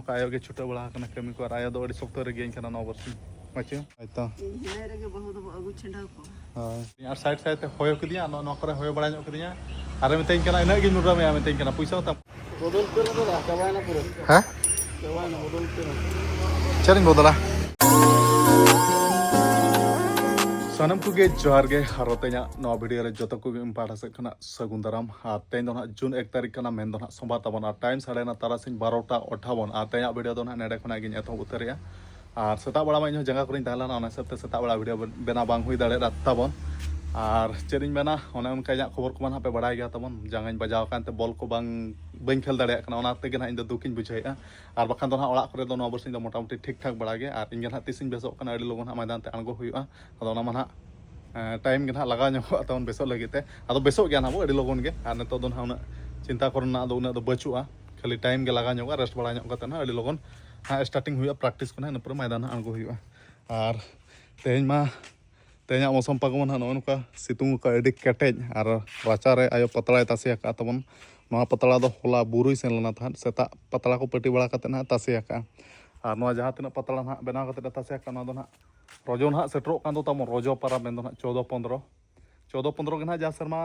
नुका आयो के छुटा बड़ा कना कमी को आयो दो अड़ी सप्ताह रे गेन कना नौ वर्ष माचे आइता हिने रे के बहुत अगु छेंडा को हां यार साइड साइड ते होयो कदिया नो करे होयो बड़ा नो कदिया आरे मितेन कना इना गिन नुरा मे मितेन कना पैसा ता बदल के ना तो चबायना पूरा हैं चबायना बदल के चलिन बोदला सानम कुगे जोहार गे हारोते냐 नो वीडियो रे जतो कुगे पाठा से खना सगुन दाराम तेन दो ना जून 1 तारीख कना मेन दो ना सोमवार तबना टाइम साढ़े ना तारासिन 12:58 ते냐 वीडियो दो ना नेडे खना गिन एतो उतरिया और सेता बड़ा मा जगह को ताहला ना सबते सेता बड़ा वीडियो बेना बांग हुई दाड़े ताबन और चेरिन बेना ओने उनका खबर को पे बड़ा गया तबन जंगाइन बजाव कानते बॉल को बांग बन खेल दाड़े कना ओनाते गे ना इन दुखिन बुझाइया और बखान दो ना ओड़ा करे दो नो बरसिन दो मोटामुटी ठीक ठाक बड़ा गे और इन तिसिन बेसो कना अड़ी लोगन मैदान ते आंगो हुआ अदो ना मा टाइम के ना लगा ᱧᱚᱜᱚᱜ तबन बेसो लगिते अदो बेसो गया ना अड़ी लोगन गे और नेतो दो ना उना चिंता करना दो उना दो बचुआ खाली टाइम के लगा ᱧᱚᱜᱚᱜ रेस्ट बड़ा ᱧᱚᱜ कते ना अड़ी लोगन स्टार्टिंग हुआ प्रैक्टिस को ना पूरा मैदान आंगो हुआ और तेज मा तेज मौसम पागमन नो नुका सितुंग का अड़ी केटेज और राचा रे आयो पतला तासे का तबन नो पतला दो होला बुरुई सेन लना था सेता पतला को पटी बड़ा कते ना तासे का और नो जहां तना पतला ना बना कते तासे का नो दो ना रोजो ना सेटरो कान दो तम रोजो पारा बेन दो ना 14-15 के ना जा शर्मा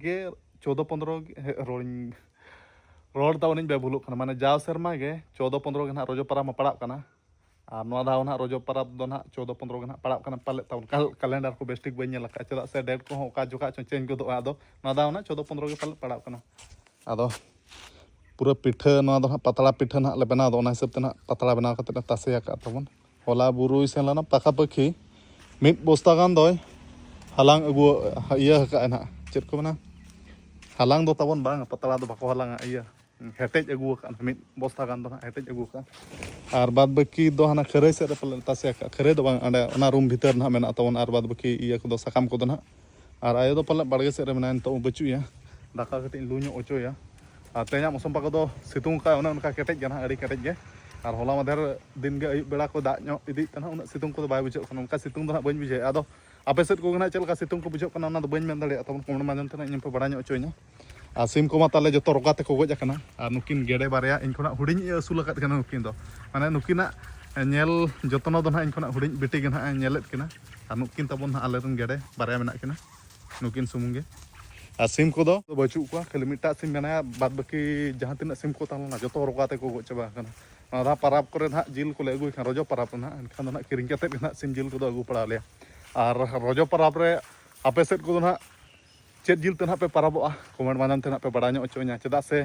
गे 14-15 रोड तावन बे भूलुक माने जाव शर्मा गे 14-15 के ना रोजो पारा मा पड़ा कना और नो दाव ना रोजो पारा दो ना 14-15 के ना पड़ा कना पाले तावन कैलेंडर को बेस्टिक बन नेला चेदा से डेट को का जोका चेंज को दो आदो नो दाव ना 14-15 के पाले पड़ा कना आदो पूरा पिठा नो दो पतला पिठा ना ले बना दो ना हिसाब ते ना पतला बना कते तासे का तबन होला बुरुई सेन लाना पाका पखी मिट बस्ता गान दो हालांग अगु इया का ना चेद को ना हालांग दो तबन बांग पतला दो बाको हालांग इया हेटेज अगु का मिट बस्ता गान दो ना हेटेज अगु का और बाद बाकी दो हना खरे से पले तासे का खरे दो बांग अंडे ओना रूम भीतर ना मेना तबन और बाद बाकी इया को दो सकाम को दो ना और आयो दो पले बाड़गे से रे मेना तो बचुया दाका कटी लुño ओचोया और ते냐 मौसम पाको दो सितुंग का ओना उनका केटेज गना अड़ी केटेज गे और होला मधर दिन के अयुब बेड़ा को दाग इदी तना उना सितुंग को बाय बुझे उनका सितुंग दो ना बन बुझे आदो आपे सेट को ना चलका सितुंग को बुझे कना दो बन मेन दाड़े तबन कोमण माजन तना इन पे बड़ा ओचोया और सिम को मा ताले जतो रोगाते को गज कना और नुकिन गेडे बारया इन खना हुडिन असुल कत कना नुकिन दो माने नुकिना नेल जतनो दो ना इन खना हुडिन बेटी गे ना नेलेत कना और नुकिन तबन ना आले रन गेडे बारया मेना कना नुकिन सुमुंगे और सिम को दो बचु को खाली मिटा सिम मेना बाद बाकी जहां तिना सिम को तालना जतो रोगाते को गज चबा कना आधा पाराब करे ना जिल को अगू रोजो पाराब ना एनखान ना किरिंग कते ना सिम जिल को अगू पड़ा ले और रोजो पाराब रे आपे सेट को ना चेत जिल तना पे पाराबोआ कमेंट मानम तना पे बड़ा ओचो냐 चेदा से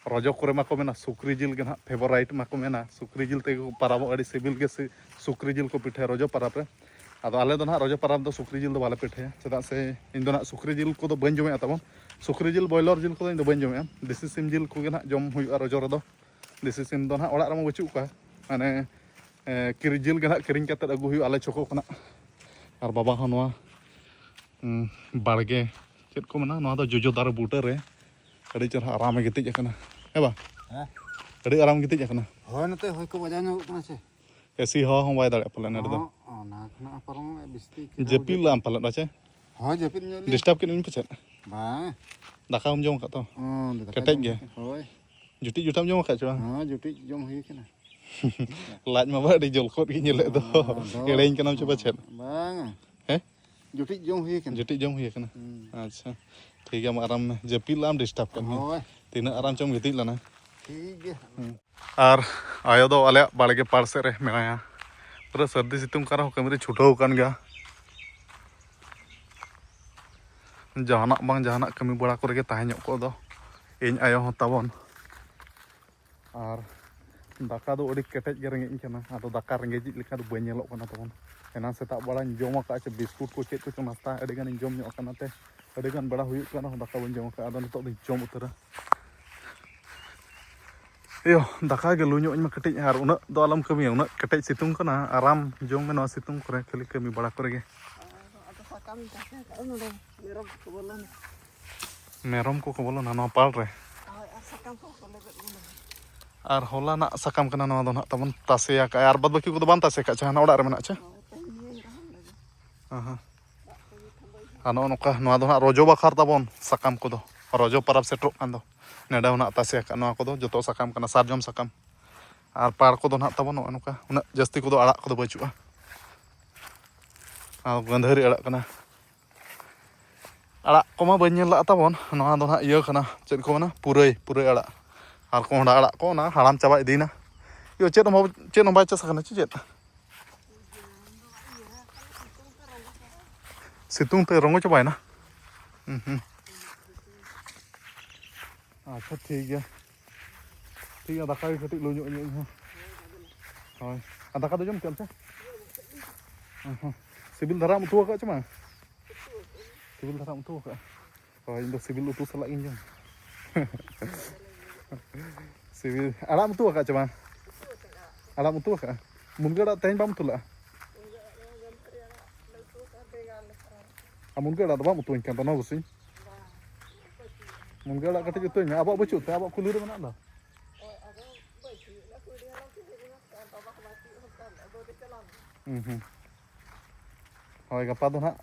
रोजो करे मा को मेना सुक्री जिल के ना फेवराइट मा को मेना सुक्री जिल ते पाराबो अड़ी सिबिल के सुक्री जिल को पिठे रोजो पाराब रे आदो आले दो ना रोजो पाराब दो सुक्री जिल दो बाले पिठे चेदा से इन दो ना सुक्री जिल को दो बन जमे तबन सुक्री जिल बॉयलर जिल को दो बन जमे देसी सिम जिल को ना जम हुआ रोजो रे दो देसी सिम दो ना ओड़ा रे बचु का माने किरि जिल के ना किरिंग कते अगु हुआ आले चको कना और बाबा हो नवा बाड़गे चेद को मना नवा दो जोजो दार बूटा रे अड़ी चरहा आराम गितिज कना हे बा अड़ी आराम गितिज कना होय नते होय को बजा नो कना से एसी हो हम बाय दाड़े पले नेड दो ना खना परम बिस्ती जेपिल लाम पले दाचे होय जेपिल नेल डिस्टर्ब किन इन पछे बा दाका हम जम का तो केटेज गे होय जुटी जुटाम जम का छवा हां जुटी जम हुई कना लाज मा बा अड़ी जलखोट गी नेले दो एड़ेन कनाम छबा छे बांग हे जुटी जम हुई कना जुटी जम हुई कना अच्छा ठीक है आराम में जेपिल लाम डिस्टर्ब कर होय तीना आराम चम गितिज लाना ठीक है और आयो दो आले बाड़गे पाड़ से रे मेनाया पूरा सर्दी सितुंग करा कमी रे छुटाव कान गया जहाना बांग जहाना कमी बड़ा करे गे ताहे को दो इन आयो हो ताबन और दाका दो अड़ी केटेज गे रेंगे कना आदो दाका रेंगे लेका दो बन नेलो कना ताबन एना सेता बड़ा जम का चे बिस्कुट को चेक को नास्ता अड़ी गान जम ᱧᱚᱜ कना ते अड़ी गान बड़ा हुई कना दाका बन जम का आदो नितो दो जम उतरा यो दाका गे लुño इन मा कटिज और उना दो आलम कमी उना कटिज सितुंग कना आराम जम में नो सितुंग करे खाली कमी बड़ा करे गे मेरम को बोलो ना पाल रे और होला ना सकाम कना नवा दो ना तबन तासेया का और बाद बाकी को दो बान तासे का छाना ओड़ा रे मेना छे हां आनो नोका नवा दो ना रोजो बाखार तबन सकाम को दो रोजो परब सेटरो कान दो नेडा ना तासेया का नवा को दो जतो सकाम कना सारजम सकाम Ar par ko do na tabon no noka una jasti ko do arak ko do bachua. Gandhari arak kana. Arak ko ma bañ ñel la tabon no do na iya kana chet ko na purai arak. Ar ko honda arak ko na haram chaba idina. Yo chet no ba chas kana chet. Situng te rongo cobain na. Acha ठीक है दाका कटी लो ᱧᱚᱜ ᱦᱳᱭ दाका do jom kem se sibil dharam utu ka cuma sibil dharam utu ka hoi indo sibil utu salak in jom sibil alam utu ka cuma alam utu ka mun ga tehn bam tula amun ga da bam utu kan to no gusin mun ga kata utu nya abak bacu te abak kulir mana da hoi gapa do na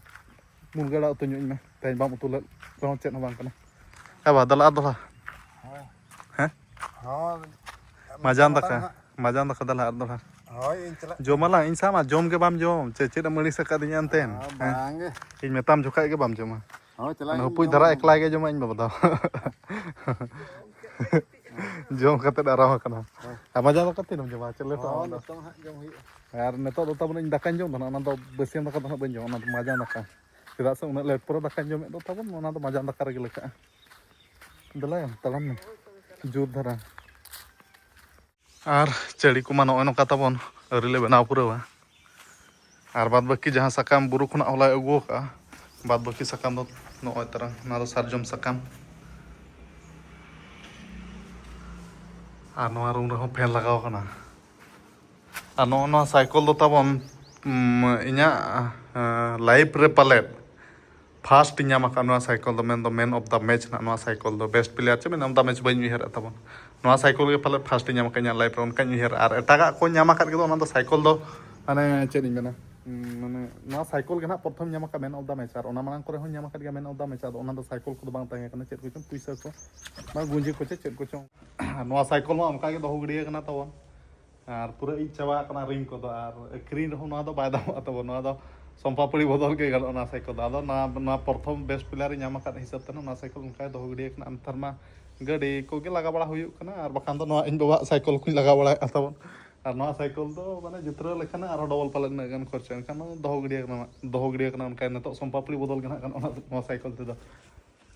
mun ga utu nyu me tehn bam utu le ron chet no bang kana ba dala do la hah majan da dala do la hoi in chala jom malang in sama jom ke bam jom cecet mani sakadinya anten bang ge in metam juga ke bam jom hoi chala no pui dara ekla ke jom in babada jom kata darah kana apa jam kata nom jom cele to tong ha jom hi ar neto do tabun in dakan jom ona do besian daka do ben jom ona majan daka tidak se una let pura dakan jom do tabun ona do majan daka rege leka dala yang talam ne jur dhara ar ceri kuma no ono kata bon rile benau pura ar bad baki jahan sakam buru khona holai agu ka bad baki sakam do no tarang na do sarjom sakam ar no arung reho fan lagaw kana ar no cycle do tabon inya live re palet fast inya maka no cycle do man of the match na no cycle do best player che man of the match bañ uher tabon no cycle ge palet fast inya maka nya live ron kan uher ar etaga ko nya maka ge do na do cycle do ane che ni mena mane no cycle ge na prothom nya maka man of the match ar ona manang kore hon nya maka ge man of the match ar ona do cycle ko do bang tange kana chet ko chung puisa ko ma gunji ko chet ko chung no cycle ma amka ge do hugriya kana tabon ar pura i chawa kana ring ko do ar screen ho no do bai da tabon no do sompapuri bodol ke gal ona cycle do ado na prothom best player nya maka hisab tan na cycle unka do hugriya kana antar ma gadi ko ge laga bala huyuk kana ar bakan do no in bawa cycle ku laga bala tabon ar no cycle do mane jutra lekhana ar double palan na gan khorcha kan do hugriya kana unka na to sompapuri bodol kana kan ona no cycle te do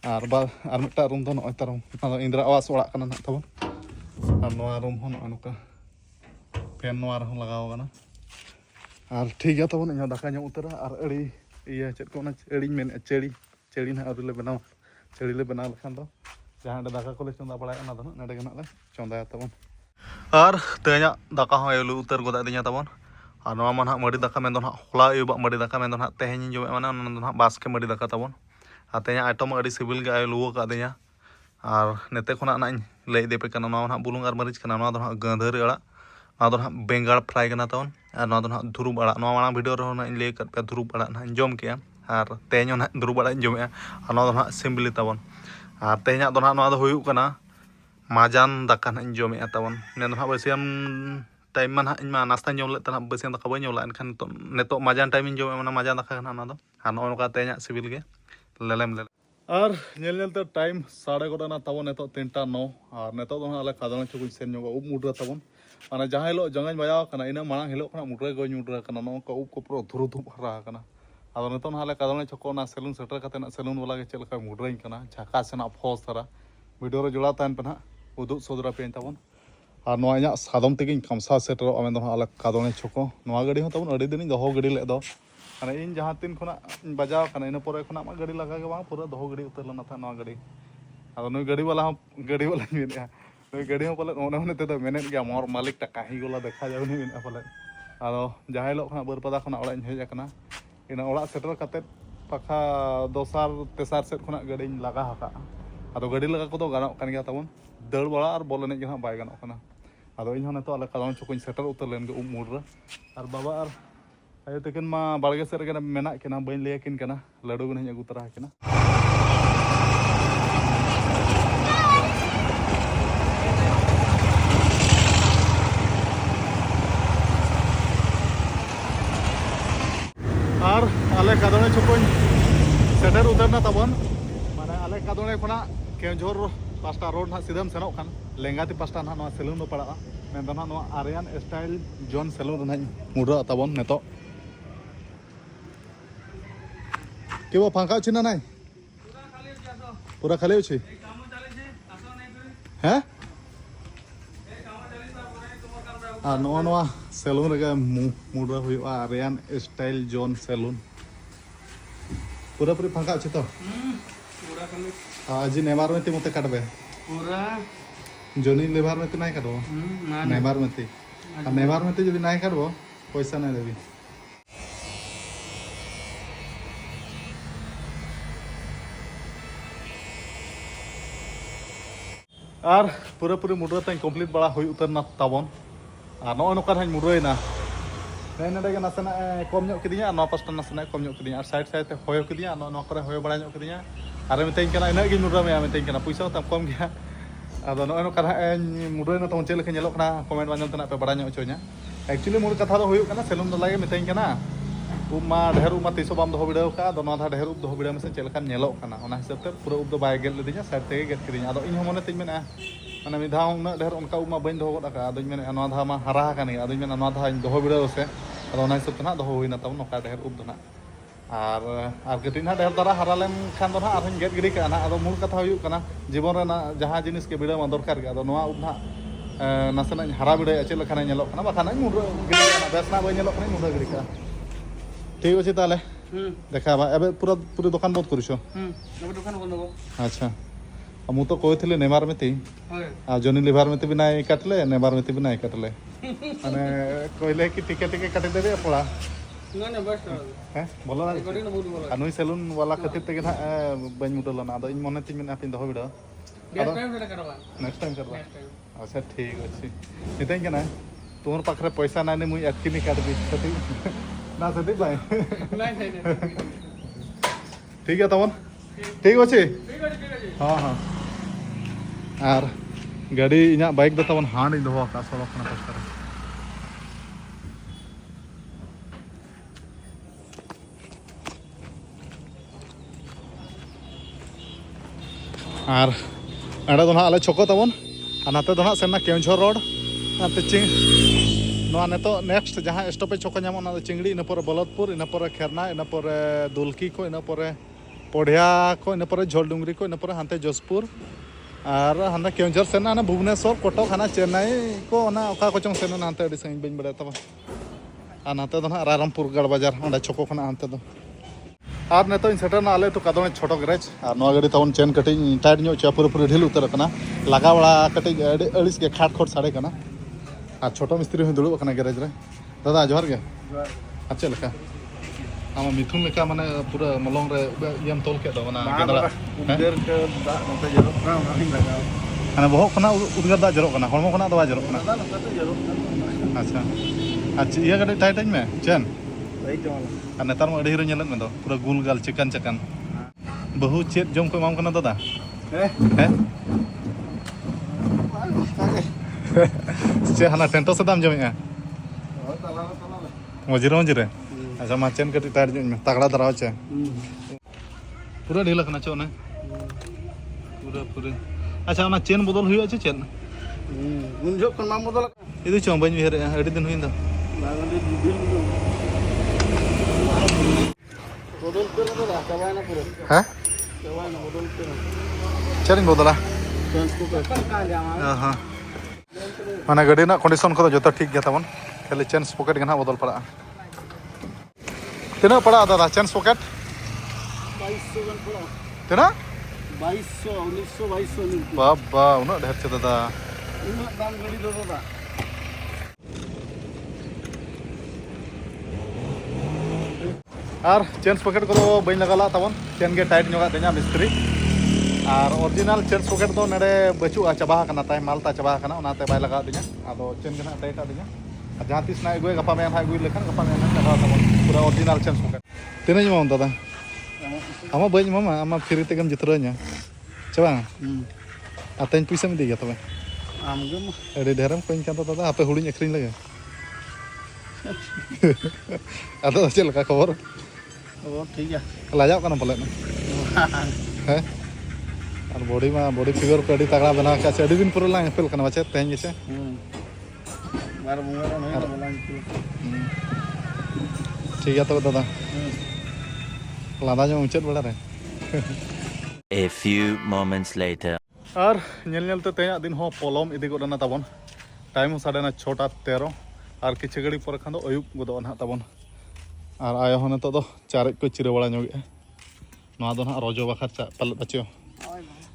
ar meta room do no tarum indra awas orak kana na tabon ar no room ho no anuka fan no ar lagaw kana ar ठीक है tabon nya daka nya utara ar eri iya chet ko na eri men ceri na aru le benau ceri le benau lekhan do jahan daka ko le chonda bala na do na de gana le chonda tabon ar tenya daka ho elu utar goda dinya tabon ar no man ha mari daka men do na hola yu ba mari daka men do na tehni jom mana on do na bas ke mari daka tabon atenya item adi sibil ga elu ka dinya ar nete khona na lei de pe kana no na bulung ar marich kana no do na gandhari ala no do na bengal fry kana tabon ar no do na dhurub ala no mana video ro na lei kat pe dhurub ala na jom ke ar tenyo na dhurub ala jom ya ar no do na simbili tabon ar tenya do na no do huyuk kana majan daka na jom ya tabon ne do na basiam time man in ma nasta jom le tan basiam daka bañ la kan neto majan time in jom mana majan daka kana na do ar no ka tenya sibil ge lelem ar nyel te time 9:30 na tabon neto 3:09 ar neto do ala kadon chukun sen nyoga mudra tabon ana jahan hilo jangan baya kana ina manang hilo kana mudra go nyudra kana no ka up ko pro dhuru dhu hara kana ado neto na ala kadon choko na salon setter kate na salon wala ge chel ka mudra kana chaka sena phos tara video ro jola tan pana udu sodra pen tabon ar no anya sadom tegin kamsa setter amen do ala kadon choko no gadi ho tabon adi din doho gadi le do ana in jahan tin khona bajaw kana ina pore khona ma gadi laga ge bang pura doho gadi utar lana tha no gadi ado no gadi wala min no gadi ho pala one te do menet ge mor malik ta kahi gola dekha jaw ni min pala ado jahan lo khona berpada khona ola in hej akana ina ola setter kate pakha dosar tesar set khona gadi laga haka ado gadi laga ko do ganok kan ge tabon dal bala ar bol enej ge ha bai ganok kana ado in honeto ala kadon chokon setter utar len ge mudra ar baba ar ayo tekan ma barge ser kana menak kena bañ leyakin kana ladu gana agu tara kena Kadone Chokon Setter Utarna Tabon Mana Ale Kadone Kona Kenjor Pasta Road Sidam Sanokan Lengati Pasta no Saloon no Para Mendana no Arian Style John Saloon Muda Tabon Neto Kibo Panka China Nai Pura Kaleuchi Huh? No, saloon rega muda huwa Arian Style John Saloon. Pura pangka chito. Pura kami. Aji nebar meti mote kadbe. Pura. Johnny nebar meti nai kadbo. Nebar meti. Nebar meti jodi nai kadbo, paisa nai debi. Ar pura muda tang complete bala hui utar na tabon. No nokan hañ muroina nene dege nasana kom nyok kidinya no pasta nasana kom nyok kidinya ar side te hoyo kidinya no kore hoyo bala nyok kidinya ar metein kana ina gi murra me metein kana puisa tam kom gya ado no nokan hañ muroina ton chele ke nyelok na comment banjal tana pe bala nyok chonya actually mur katha do hoyo kana selum do lage metein kana uma dher uma tiso bam doho video ka do no dha dher doho video mesen chele kan nyelok kana ona hisab te pura ub do bay gel dinya side te get kidinya ado in homone tin mena mana midhaw na dher onka uma bain doho ka aduñ mena anwa dha ma hara kani aduñ mena anwa dha doho video se ado ona hisab tana doho huina tabon noka dher ub dona ar ketin ha dher dara hara len khan do na ar get giri kana ado mul katha huyuk kana jibon rena jaha jinis ke video ma dorkar ge ado noa ub na nasana hara video achel khana nyelok kana ba khana mur giri kana besna bain nyelok kana mur giri ka ঠিক আছে তাহলে দেখা এবে পুরো পুরো দোকান বন্ধ করিছো এবে দোকান বন্ধ করব আচ্ছা আমি তো কইছিলে নেমার মেতি আর জনি লিভার মেতি বি নাই কাটলে নেমার মেতি বি নাই কাটলে মানে কইলে কি টিকে টিকে কাটি দেবে পড়া না না বাস হ্যাঁ বলো না রেকর্ডিং না বলবো আনুই সেলুন ওয়ালা খাতির থেকে না বাই মুটল না আদো ইন মনে তিন মিনিট আপনি দহ ভিডিও নেক্সট টাইম এটা করবা নেক্সট টাইম করবা আচ্ছা ঠিক আছে নিতাই কেনা তোমার পাখরে পয়সা নাই নে মুই এতকিনি কাটবি সতি না সতি ভাই নাই নাই ঠিক আছে তমন ঠিক আছে ঠিক আছে हाँ हाँ और गाड़ी इना बाइक दो तवन हांड इन दोहा का सोलो खाना पस्तर और एडा दो ना आले छोको तवन अनाते दो ना सेना केवझर रोड आते चिंग नोआ नेतो नेक्स्ट जहां स्टॉपेज छोको ᱧᱟᱢᱚᱜ ᱚᱱᱟ ᱫᱚ चिंगड़ी ᱤᱱᱟᱹ ᱯᱚᱨᱮ बलदपुर ᱤᱱᱟᱹ ᱯᱚᱨᱮ खेरना ᱤᱱᱟᱹ ᱯᱚᱨᱮ दुलकी को ᱤᱱᱟᱹ ᱯᱚᱨᱮ पढ़िया को इन पर झोल डुंगरी को इन पर हांते जसपुर और हाना केवझर सेना ना भुवनेश्वर कटक हाना चेन्नई को ना ओका कोचों सेना हांते अडी संग बइन बड़े तब आ नाते दो ना रामपुर गढ़ बाजार ओंडा छोको खना हांते दो और नेतो इन सेटर ना आले तो कादोने छोटो गैरेज और नोआ गाड़ी तवन चेन कटिंग टाइट ᱧᱚᱜ ᱪᱟ पूरे ढील उतर कना लगा बड़ा कटिंग अड़िस के खाट खोट साड़े कना और छोटो मिस्त्री हुई दुड़ुब कना गैरेज रे दादा जोहार गे अच्छा लका आमा मिथुन लेका माने पूरा मलंग रे यम तोल के दो ना गेदरा उधर के दा नते जरो ना नहीं लगा माने बहक खना उदगार दा जरो कना हरमो खना दवा जरो कना ना नते जरो अच्छा अच्छा ये गाड़ी टाइट टाइट में चेन भाई जमाल और नेतार में अड़ी हिरो ñelet में दो पूरा गुल गाल चिकन चिकन बहु चेत जम को माम कना दादा हैं से हाना टेंटो से दाम जमेगा तला मजिरो मजिरे अच्छा माचेन कटी टाइट में तगड़ा दराव चे पूरा ढील कना चो ने पूरा अच्छा ना चेन बदल हुई আছে चेन उन जो कन माम बदल इदु चो बन हेरे अड़ी दिन हुई दा नागंदी बिल बदल के ना चबाय ना पूरा हैं चबाय ना बदल के चेन बदला चेंज को का जामा हां माने गाड़ी ना कंडीशन को जो ठीक गया तबन खाली चेन पॉकेट गना बदल पड़ा तना पड़ा दादा चेन पॉकेट 2200 गन पड़ा तना 2200 1900 2200 बाबा उना ढेर चे दादा इना दाम गाड़ी दो दादा और चेन पॉकेट को बइन लगाला तबन चेन के टाइट ñoga देना मिस्त्री और ओरिजिनल चेन पॉकेट दो नडे बचुआ चबा कना ताय मालता चबा कना ओनाते बाय लगा दिया आदो चेन गना टाइट दिया और जहां तीस ना गुए गपा में हाय गुई लेखन गपा में लगा तबन पूरा ओरिजिनल चेन पॉकेट तेने जमा दादा आमा बइन मामा आमा फ्री तेगम जितरanya चबा आतेन पैसा में दिया तबे आम गम अरे ढेरम कोइन kan दादा आपे हुडिन अखरिन लगे आदो चल का खबर Oh, ठीक है लाजाव कना पले ना है और बॉडी फिगर को अड़ी तगड़ा बना के अड़ी दिन पूरा लांग पेल कना बचे तेज गेसे बार बुंगा नहीं बोला इनको ठीक है तो दादा लादा जो मुचत बड़ा रे A few moments later. और नेलते तेज दिन हो पलम इदी गोना तबन टाइम साढ़े 6:13 और किछु घड़ी पर खान अयुब गोदो ना तबन और आयो हो नितो दो चारे को चिरे बड़ा ñoगे नवा दो ना रजो बाखर चा पलत बच्चो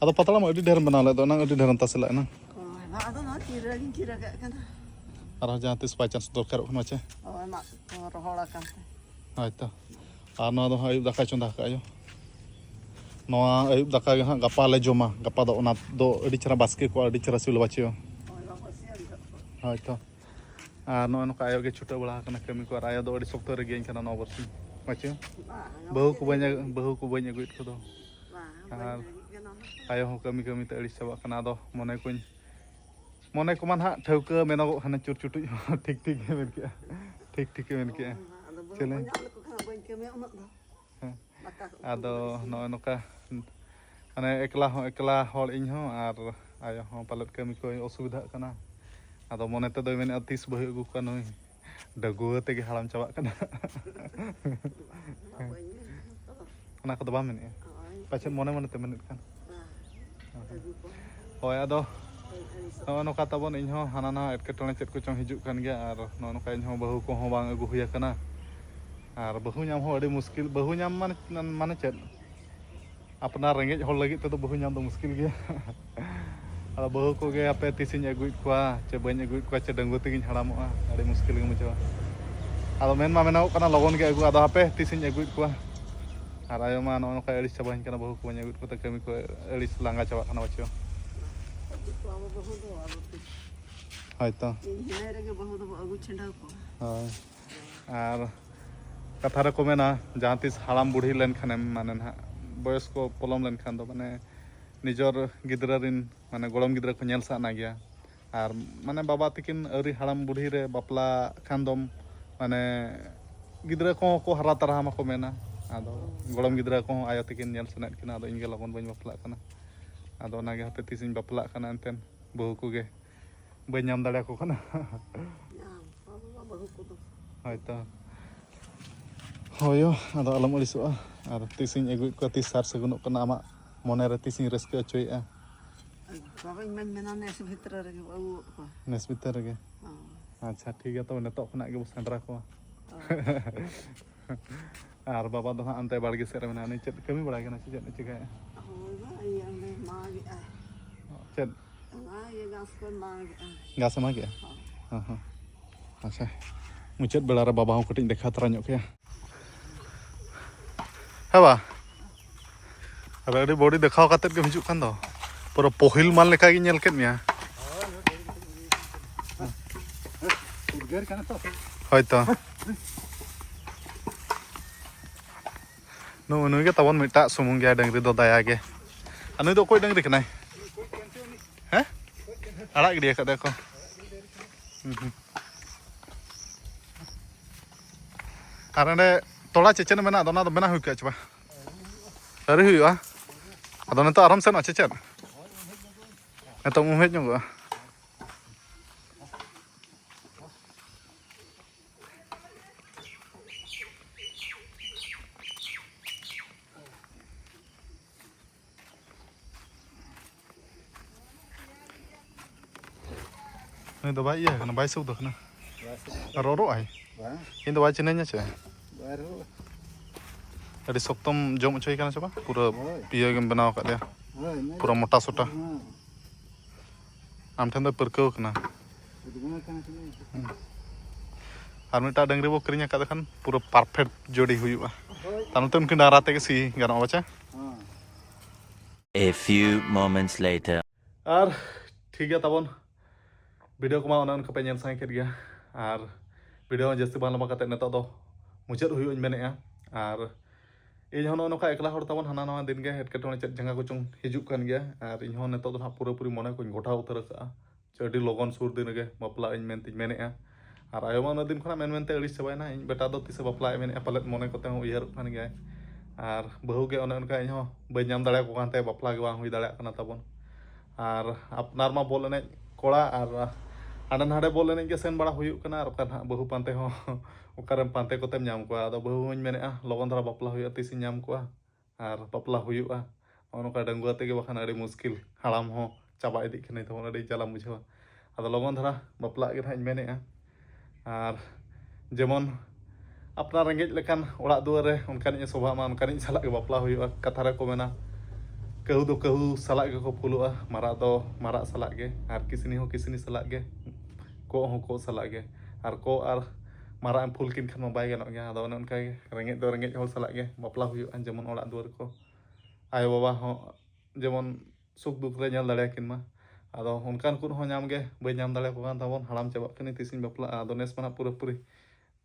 अदो पतला म अडी ढेर बना ले दो ना अडी ढेर तसला ना ना आदो ना चिरा kana और जहां तिस बाय चांस दरकार होना चे oh mak rohola kan आयतो और नवा दो अयुब दाका चंदा कायो नवा अयुब दाका गे हां गपा ले जमा गपा दो ओना दो अडी चरा बास्के को अडी चरा सिल बच्चो आयतो और नो नका आयो गे छुटा बड़ा कना कमी को आयो दो अडी सप्ताह रे गेन कना 9 वर्ष बच्चो बहु को बኝ अगुइत को दो और आयो हो कमी कमी ते अड़ी सबा कना दो मने को मान हा ठौका मेनो हने चुर चुटु ठीक ठीक है मेन के ठीक मेन के चले आदो नो नका माने एकला हol इन हो और आयो हो पालत कमी को असुविधा कना आदो मने ते दो मेन अतिस बहि अगु कनो डगुआ ते हालाम चाबा कना ना को बा मेन पाछन मने ते मेन खान होय आदो नो नका तबन इन हो हाना ना एटकेटणे चेत को चंग हिजुक कान गया और नो नका इन हो बहु को हो बांग अगु हुया कना और बहु नाम हो अड़ी मुश्किल बहु नाम माने चेत अपना रेंगेज हol लगी तो बहु नाम दो मुश्किल गया और बहु को गे आपे तिसिन अगुइत कोआ चे बኝ अगुइत कोआ चे डंगु तिगिन हड़ामोआ अड़ी मुश्किल गे मुझवा आदो मेन मा मेनाव कना लगन गे अगु आदो आपे तिसिन अगुइत कोआ और आयो मा नो नका अड़ी चाबाइन कना बहु को बኝ अगुइत को कमी को अड़ी लांगा चाबा कना बच्चो हयतो और कथा रे को मेना जहां तिस हालाम बुढ़ी लेन खाने माने ना बयस को पलम लेन खान दो माने निजर गिदरा रिन माने गोलम गिदरा को नेल साना गया और माने बाबा तकिन अरी हालाम बुढ़ी रे बापला खानदम माने गिदरा को हरा तरह मा को मेना आदो गोलम गिदरा को आयो तकिन नेल सनात किना आदो इनगे लगन बኝ बापला कना आदो नागे हापे तिसिन बापला कना एनतेन बहु को गे बኝ नाम दाड़ा को कना हयतो होयो आदो अलम अलिसोआ और तिसिन एगुइत को तिस सार सगुनोक कना आमा मने रे तिसिन रस्के अचोइआ बाबाई मेना नेस भितर रे अगु को नेस भितर रे अच्छा ठीक है तो नेतो खना गे सेंद्रा को और बाबा दो अंते बाड़गे से रे मेना चेत कमी बड़ा गना चेत चिकाय चेत गास मा गया हां अच्छा मुचत बेला रे बाबा हो कटिन देखा तरा ᱧᱚᱜ के हवा अरे बॉडी देखाव काते के हिजुक कान दो पूरा पहिल माल लेका गे नेल केत मिया उर्गर kana to हयतो नुई के तबन मिटा सुमुंग गया डंगरी दो दया गे अनु दो कोई डंगरी कनाय हैं आड़ा गिडिया का देखो अरे तोड़ा चेचन मेना दोना दो मेना हुई के चबा अरे हुआ अदो नतो आराम से न चेचन नतो मु हेज नुगो नहीं तो भाई ये है ना भाई सब देखना रोरो आई इन तो भाई चिन्हnya चे baru अरे सप्तम जम चोई kana coba पूरा पिया गेम बनाव का दिया पूरा मोटा सोटा आम ठन दो परकौ kana guna kana sini और मिटा डंगरी बो करिnya का देखन पूरा परफेक्ट जोड़ी हुईबा तानते उनकिन डाराते के सी गानो बच्चा A few moments later. और ठीक है तबन वीडियो को मा ओना उनका पे नेल साइ केत गया और वीडियो जस्ती बान लमा काते नेता दो मुचाद हुई इन मेनेआ और इन होनो नका एकला हर तबन हाना नवा दिन गे हेटकेटोने चेत जंगा को चंग हिजुक कान गया और इन हो नेता दो पूरा पूरी मने को गोठा उतर का चडी लगन सुर दिन गे बापला इन मेन तिन मेनेआ ᱟᱨ ᱟᱭᱳ ᱢᱟ ᱩᱱᱟᱹᱜ ᱫᱤᱱ ᱠᱷᱚᱱᱟᱜ ᱢᱮᱱᱛᱮ ᱟᱹᱲᱤᱥ ᱪᱟᱵᱟᱭᱮᱱᱟ ᱤᱧ ᱵᱮᱴᱟ ᱫᱚ ᱛᱤᱥᱮ ᱵᱟᱯᱞᱟᱜ ᱢᱮᱱᱮᱫᱼᱟ ᱯᱟᱞᱮᱫ ᱢᱚᱱᱮ ᱠᱚᱛᱮ ᱦᱚᱸ ᱩᱭᱦᱟᱹᱨᱚᱜ ᱠᱟᱱ ᱜᱮᱭᱟᱭ ᱟᱨ ᱵᱟᱹᱦᱩ ᱜᱮ ᱚᱱᱮ ᱚᱱᱠᱟ ᱤᱧ ᱦᱚᱸ ᱵᱟᱹᱧ ᱧᱟᱢ ᱫᱟᱲᱮᱭᱟᱠᱚ ᱠᱟᱱ ᱛᱟᱦᱮᱸ ᱵᱟᱯᱞᱟ ᱜᱮ ᱵᱟᱝ ᱦᱩᱭ ᱫᱟᱲᱮᱭᱟᱜ ᱠᱟᱱᱟ ᱛᱟᱵᱚᱱ ᱟᱨ ᱟᱯᱱᱟᱨ ᱢᱟ ᱵᱚᱞ ᱮᱱᱮᱡ ᱠᱚᱲᱟ ᱟᱨ ᱦᱟᱸᱰᱮ ᱱᱟᱰᱮ ᱵᱚᱞ ᱮᱱᱮᱡ ᱜᱮ ᱥᱮᱱ ᱵᱟᱲᱟ ᱦᱩᱭᱩᱜ ᱠᱟᱱᱟ ᱟᱨ ᱚᱠᱟ ᱱᱟᱦᱟᱜ ᱵᱟᱹᱦᱩ ᱯᱟᱱᱛᱮ ᱦᱚᱸ ᱚᱠᱟᱨᱮᱢ ᱯᱟᱱᱛᱮ ᱠᱚᱛᱮᱢ ᱧᱟᱢ ᱠᱚᱣᱟ ᱟᱫᱚ ᱵᱟᱹᱦᱩ ᱦᱚᱸᱧ ᱢᱮᱱᱮᱫᱼᱟ ᱞᱚᱜᱚᱱ ᱫᱷᱟᱨᱟ ᱵᱟᱯᱞᱟ ᱦᱩᱭᱩᱜᱼᱟ ᱛᱤᱥᱤᱧ ᱧᱟᱢ ᱠᱚᱣᱟ ᱟᱨ ᱵᱟᱯᱞᱟ ᱦᱩᱭᱩᱜᱼᱟ ᱱᱚᱜᱼᱚ ᱱᱚᱝᱠᱟ ᱰᱟᱺᱜᱩᱣᱟᱹ ᱛᱮᱜᱮ ᱵᱟᱠᱷᱟᱱ ᱟᱹᱰᱤ ᱢᱩᱥᱠᱤᱞ ᱦᱟᱲᱟᱢ ᱦᱚᱸ ᱪᱟᱵᱟ ᱤᱫᱤᱜ ᱠᱟᱹᱱᱟᱹᱧ ᱛᱟᱵᱚᱱ ᱟᱹᱰᱤ ᱡᱟᱞᱟᱢ ᱵᱩᱡᱷᱟᱹᱣᱟ ᱟᱫᱚ ᱞᱚᱜᱚᱱ ᱫᱷᱟᱨᱟ ᱵᱟᱯᱞᱟᱜ ᱜᱮ ᱱᱟᱦᱟᱜ ᱤᱧ ᱢᱮᱱᱮᱫᱼᱟ ᱟᱨ ᱡᱮᱢᱚᱱ ᱟᱯᱱᱟর ᱨᱮᱸᱜᱮᱡ ᱞᱮᱠᱟᱱ ᱚᱲᱟᱜ ᱫᱩᱣᱟᱹᱨ ᱨᱮ ᱚᱱᱠᱟᱱᱤᱡ ᱮ ᱥᱚᱵᱷᱟᱜ ᱢᱟ ᱚᱱᱠᱟᱱᱤᱡ ᱥᱟᱞᱟᱜ ᱜᱮ ᱵᱟᱯᱞᱟ ᱦᱩᱭᱩᱜᱼᱟ ᱠᱟᱛᱷᱟ ᱨᱮᱠᱚ ᱢᱮᱱᱟ ᱠᱟᱹᱦᱩ ᱫᱚ ᱠᱟᱹᱦᱩ ᱥᱟᱞᱟᱜ ᱜᱮᱠᱚ ᱯᱷᱩᱞᱩᱜᱼᱟ ᱢᱟᱨᱟᱜ ᱫᱚ ᱢᱟᱨᱟᱜ ᱥᱟᱞᱟᱜ ᱜᱮ ᱟᱨ ᱠᱤᱥᱱᱤ ᱦᱚᱸ ᱠᱤᱥᱱᱤ ᱥᱟᱞᱟᱜ ᱜᱮ ᱠᱚᱜ ᱦᱚᱸ ᱠᱚᱜ ᱥᱟᱞᱟᱜ ᱜᱮ ᱟᱨ ᱠᱚᱜ ᱟᱨ ᱢᱟᱨᱟᱜ ᱮᱢ ᱯᱷᱩᱞ ᱠᱤᱱ ᱠᱷᱟᱱ ᱢᱟ ᱵᱟᱭ ᱜᱟᱱᱚᱜ ᱜᱮᱭᱟ ᱟᱫᱚ ᱚᱱᱮ ᱚᱱᱠᱟᱜᱮ ᱨᱮᱸᱜᱮᱡ ᱫᱚ ᱨᱮᱸᱜᱮᱡ ᱦᱚᱲ ᱥᱟᱞᱟᱜ ᱜᱮ ᱵᱟᱯᱞᱟ ᱦᱩᱭᱩᱜᱼᱟ ᱡᱮᱢᱚᱱ ᱚᱲᱟᱜ ᱫᱩᱣᱟᱹᱨ ᱠᱚ ᱟᱭᱳ ᱵᱟᱵᱟ ᱦᱚᱸ ᱡᱮᱢᱚᱱ ᱥᱩᱠ ᱫᱩᱠ ᱨᱮ ᱧᱮᱞ ᱫᱟᱲᱮᱭᱟᱠᱤᱱ ᱢᱟ ᱟᱫᱚ ᱚᱱᱠᱟᱱ ᱠᱚ ᱦᱚᱸ ᱧᱟᱢ ᱜᱮ ᱵᱟᱹᱧ ᱧᱟᱢ ᱫᱟᱲᱮᱭᱟᱠᱚ ᱠᱟᱱ ᱛᱟᱵᱚᱱ ᱦᱟᱲᱟᱢ ᱪᱟᱵᱟᱜ ᱠᱟᱹᱱᱟᱹᱧ ᱛᱤᱥᱤᱧ ᱵᱟᱯᱞᱟᱜᱼᱟ ᱟᱫᱚ ᱱᱮᱥ ᱢᱟ ᱱᱟᱜ ᱯᱩᱨᱟᱹᱯᱩᱨᱤ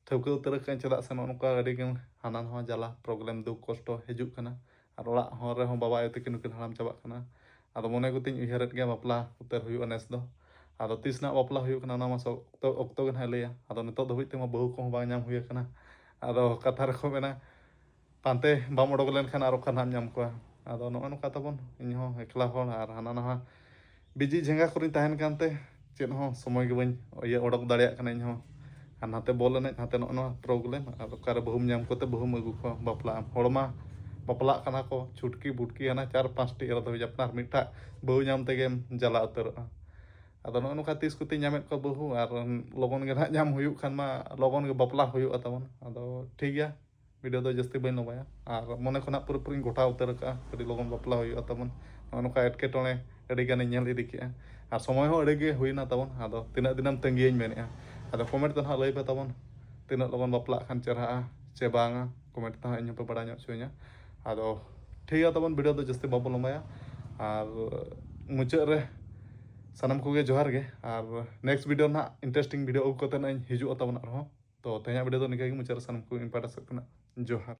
ᱴᱷᱟᱹᱣᱠᱟᱹ ᱩᱛᱟᱹᱨ ᱟᱠᱟᱫᱟᱹᱧ ᱪᱮᱫᱟᱜ ᱥᱮ ᱱᱚᱜᱼᱚ ᱱᱚᱝᱠᱟ ᱟᱹᱰᱤᱜᱟᱱ ᱦᱟᱱᱟ ᱱᱟᱣᱟ ᱡᱟᱞᱟ ᱯᱨᱚᱵᱞᱮᱢ ᱫᱩᱠ ᱠᱚᱥᱴᱚ ᱦᱤᱡᱩᱜ ᱠᱟᱱᱟ ᱟᱨ ᱚᱲᱟᱜ ᱦᱚᱲ ᱨᱮᱦᱚᱸ ᱵᱟᱵᱟ ᱟᱭᱳ ᱛᱟᱹᱠᱤᱱ ᱦᱚᱸᱠᱤᱱ ᱦᱟᱲᱟᱢ ᱪᱟᱵᱟᱜ ᱠᱟᱱᱟ ᱟᱫᱚ ᱢᱚᱱᱮ ᱠᱚᱛᱤᱧ ᱩᱭᱦᱟᱹᱨᱮᱫ ᱜᱮᱭᱟ ᱵᱟᱯᱞᱟ ᱩᱛᱟᱹᱨ ᱦᱩᱭᱩᱜᱼᱟ ᱱᱮᱥ ᱫᱚ ᱟᱫᱚ ᱛᱤᱥ ᱱᱟᱜ ᱵᱟᱯᱞᱟ ᱦᱩᱭᱩᱜ ᱠᱟᱱᱟ ᱚᱱᱟ ᱢᱟ ᱚᱠᱛᱚ ᱜᱮ ᱱᱟᱦᱟᱜ ᱞᱟᱹᱭᱟ ᱟᱫᱚ ᱱᱤᱛᱚᱜ ᱫᱷᱟᱹᱵᱤᱡ ᱛᱮᱢᱟ ᱵᱟᱹᱦᱩ ᱠᱚᱦᱚᱸ ᱵᱟᱝ ᱧᱟᱢ ᱦᱩᱭ ᱟᱠᱟᱱᱟ ᱟᱫᱚ ᱠᱟᱛᱷᱟ ᱨᱮᱠᱚ ᱢᱮᱱᱟ ᱯᱟᱱᱛᱮ ᱵᱟᱢ ᱚᱰᱚᱠ ᱞᱮᱱᱠᱷᱟᱱ ᱟᱨ ᱚᱠᱟ ᱱᱟᱜ ᱮᱢ ᱧᱟᱢ ᱠᱚᱣᱟ ᱟᱫᱚ ᱱᱚᱜᱼᱚ ᱱᱚᱝᱠᱟ ᱛᱟᱵᱚᱱ ᱤᱧᱦᱚᱸ ᱮᱠᱞᱟ ᱦᱚᱲ ᱟᱨ ᱦᱟᱱᱟ ᱱᱟᱣᱟ ᱵᱤᱡᱤ ᱡᱷᱮᱸᱜᱟ ᱠᱚᱨᱮᱧ ᱛᱟᱦᱮᱱ ᱠᱟᱱᱛᱮ ᱪᱮᱫ ᱦᱚᱸ ᱥᱚᱢᱚᱭ ᱜᱮ ᱵᱟᱹᱧ ᱚᱰᱚᱠ ᱫᱟᱲᱮᱭᱟᱜ ᱠᱟᱱᱟ ᱤᱧᱦᱚᱸ ᱟᱨ ᱱᱟᱛᱮ ᱵᱚᱞ ᱮᱱᱮᱡ ᱱᱟᱛᱮ ᱱᱚᱜᱼᱚ ᱱᱚᱣᱟ ᱯᱨᱚᱵᱞᱮᱢ ᱟᱨ ᱚᱠᱟᱨᱮ ᱵᱟᱹᱦᱩᱢ ᱧᱟᱢ ᱠᱚᱛᱮ ᱵᱟᱹᱦᱩᱢ ᱟᱹᱜᱩ ᱠᱚᱣᱟ ᱵᱟᱯᱞᱟᱜ ᱟᱢ ᱦᱚᱲ ᱢᱟ ᱵᱟᱯᱞᱟᱜ ᱠᱟᱱᱟ ᱠᱚ ᱪᱷᱩᱴᱠᱤ ᱵᱩᱴᱠᱤ ᱦᱟᱱᱟ 4-5ᱴᱤ ᱮᱨᱟ ᱫᱷᱟᱹᱵᱤᱡ ᱟᱯᱱᱟᱨ ᱢᱤᱫᱴᱟᱜ ᱵᱟᱹᱦᱩ ᱧᱟᱢ ᱛᱮᱜᱮᱢ ᱡᱟᱞᱟ ᱩᱛᱟᱹᱨᱚᱜᱼᱟ ᱟᱫᱚ ᱱᱚᱜᱼᱚ ᱱᱚᱝᱠᱟ ᱛᱤᱥ ᱠᱚᱛᱮᱧ ᱧᱟᱢᱮᱫ ᱠᱚᱣᱟ ᱵᱟᱹᱦᱩ ᱟᱨ ᱞᱚᱜᱚᱱ ᱜᱮ ᱱᱟᱦᱟᱜ ᱧᱟᱢ ᱦᱩᱭᱩᱜ ᱠᱷᱟᱱ ᱢᱟ ᱞᱚᱜᱚᱱ ᱜᱮ ᱵᱟᱯᱞᱟ ᱦᱩᱭᱩᱜᱼᱟ ᱛᱟᱵᱚᱱ ᱟᱫᱚ ᱴᱷᱤᱠ ᱜᱮᱭᱟ ᱵᱷᱤᱰᱤᱭᱳ ᱫᱚ ᱡᱟᱹᱥᱛᱤ ᱵᱟᱹᱧ ᱞᱚᱢᱟᱭᱟ ᱟᱨ ᱢᱚᱱᱮ ᱠᱷᱚᱱᱟᱜ ᱯᱩᱨᱟᱹᱯᱩᱨᱤᱧ ᱜᱚᱴᱟ ᱩᱛᱟᱹᱨ ᱟᱠᱟᱜᱼᱟ ᱟᱹᱰᱤ ᱞᱚᱜᱚᱱ ᱵᱟᱯᱞᱟ ᱦᱩᱭᱩᱜᱼᱟ ᱛᱟᱵᱚᱱ ᱱᱚᱜᱼᱚ ᱱᱚᱝᱠᱟ ᱮᱴᱠᱮᱴᱚᱬᱮ ᱟᱹᱰᱤ ᱜᱟᱱᱤᱧ ᱧᱮᱞ ᱤᱫᱤ ᱠᱮᱜᱼᱟ ᱟᱨ ᱥᱚᱢᱚᱭ ᱦᱚᱸ ᱟᱹᱰᱤ ᱜᱮ ᱦᱩᱭᱱᱟ ᱛᱟᱵᱚᱱ ᱟᱫᱚ ᱛᱤᱱᱟᱹᱜ ᱫᱤᱱᱮᱢ ᱛᱟᱺᱜᱤᱭᱟᱹᱧ ᱢᱮᱱᱮᱫᱼᱟ ᱟᱫᱚ ᱠᱚᱢᱮᱱᱴ ᱫᱚ ᱱᱟᱦᱟᱜ ᱞᱟᱹᱭ ᱯᱮ ᱛᱟᱵᱚᱱ ᱛᱤᱱᱟᱹᱜ ᱞᱚᱜᱚᱱ ᱵᱟᱯᱞᱟᱜ ᱠᱷᱟᱱ ᱪᱮᱨᱦᱟᱜᱼᱟ ᱥᱮ ᱵᱟᱝᱟ ᱠᱚᱢᱮᱱᱴ ᱛᱮᱦᱚᱸ ᱤᱧ ᱦᱚᱸᱯᱮ ᱵᱟᱲᱟᱭ ᱧᱚᱜ ᱦᱚᱪᱚᱧᱟ ᱟᱫᱚ ᱴᱷᱤᱠ ᱜᱮᱭᱟ ᱛᱟᱵᱚᱱ ᱵᱷᱤᱰᱤᱭᱳ ᱫᱚ ᱡᱟᱹᱥᱛᱤ ᱵᱟᱵᱚᱱ ᱞᱚᱢᱟᱭᱟ ᱟᱨ ᱢᱩᱪᱟᱹᱫ ᱨᱮ ᱥᱟᱱᱟᱢ ᱠᱚᱜᱮ ᱡᱚᱦᱟᱨ ᱜᱮ ᱟᱨ ᱱᱮᱠᱥᱴ ᱵᱷᱤᱰᱤᱭᱳ ᱱᱟᱦᱟᱜ ᱤᱱᱴᱟᱨᱮᱥᱴᱤᱝ ᱵᱷᱤᱰᱤᱭᱳ ᱟᱹᱜᱩ ᱠᱟᱛᱮ ᱤᱧ ᱦᱤᱡᱩᱜᱼᱟ ᱛᱟᱵᱚᱱ ᱟᱨᱦᱚᱸ ᱛᱚ ᱛᱮᱦᱮᱧᱟᱜ ᱵᱷᱤᱰᱤᱭᱳ ᱫᱚ ᱱᱤᱝᱠᱟᱹ ᱜᱮ ᱢᱩᱪᱟᱹᱫ ᱨᱮ ᱥᱟᱱᱟᱢ ᱠᱚ ᱤᱧ ᱯᱟᱦᱴᱟ ᱥᱮᱫ ᱠᱷᱚᱱᱟᱜ ᱡᱚᱦᱟᱨ